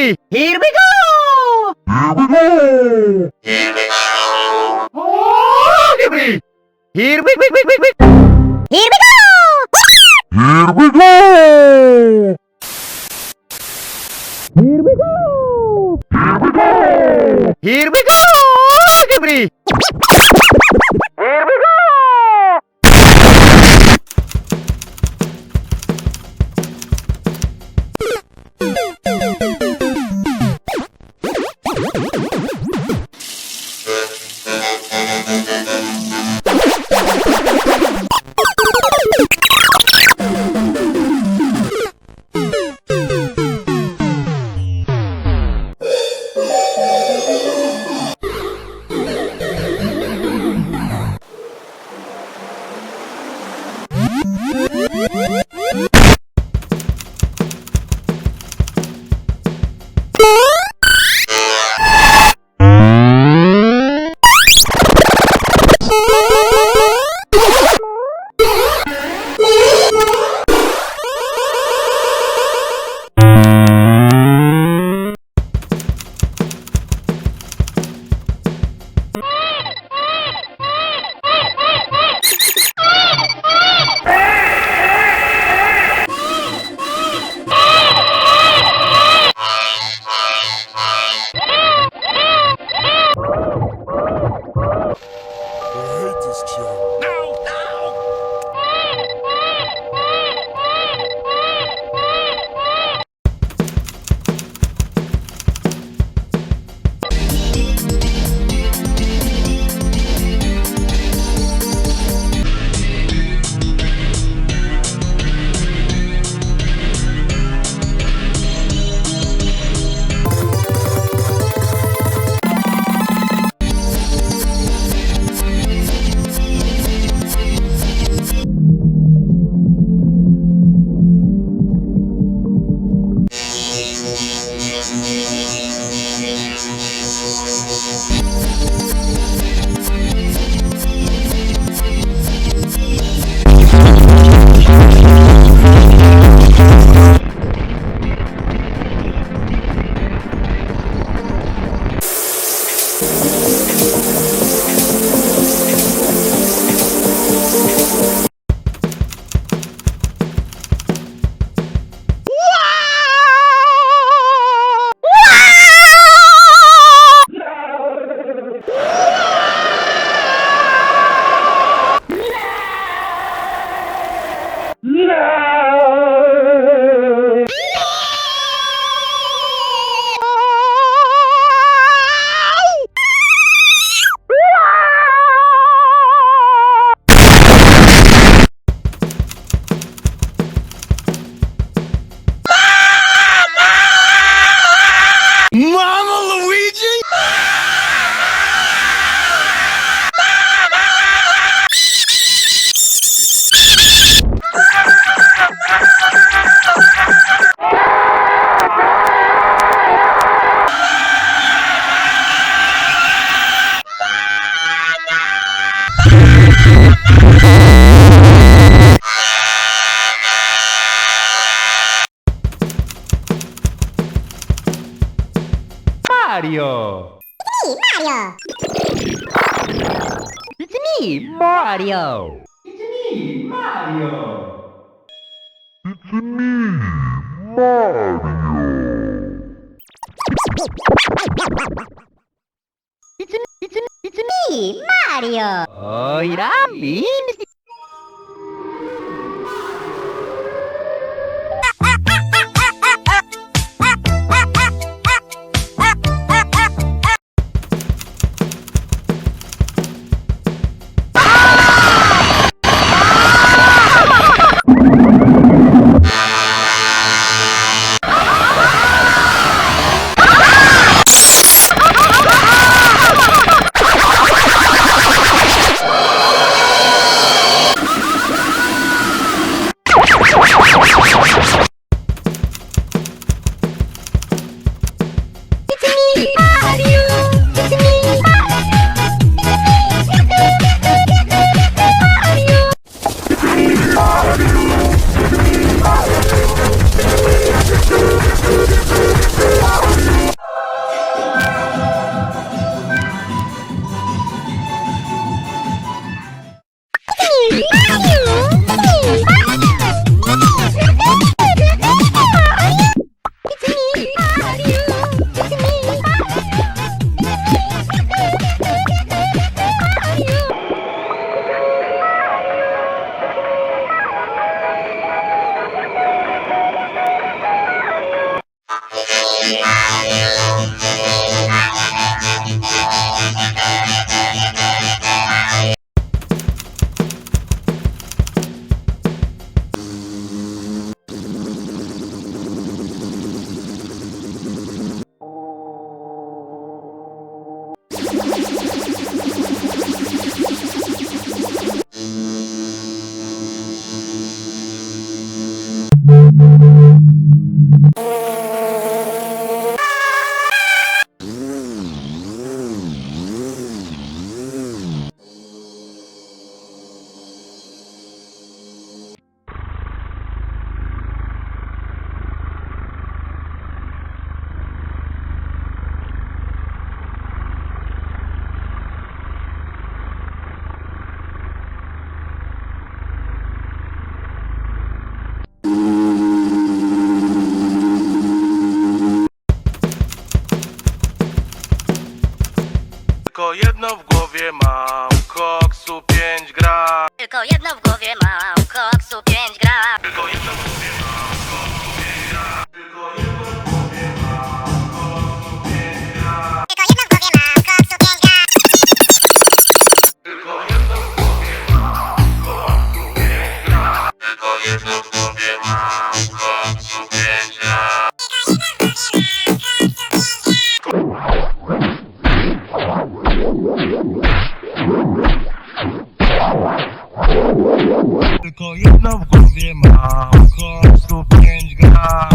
Gabri! Here we go! Oh, Gabri! Here we Here we go! Here we go! Here we go! Here we go! Gabri! Here we go! Mario! Mario! It's me, Mario! It's me, Mario! It's me, Mario. It's me, Mario! Oh, Irami! głowie mam koksu 5 gram. Tylko jedno w głowie mam, koksu 5 gram. Tylko jedno w głowie mam koksu 5 gram. Tylko jedno w głowie mam koksu 5 gram. Tylko jedno w głowie mam, koksu 5 gram. Tylko jedno w głowie mam koksu 5 gram. Tylko jedno w głowie mam koksu 5 gram. Tylko jedno w głowie mam koksu 5 gram.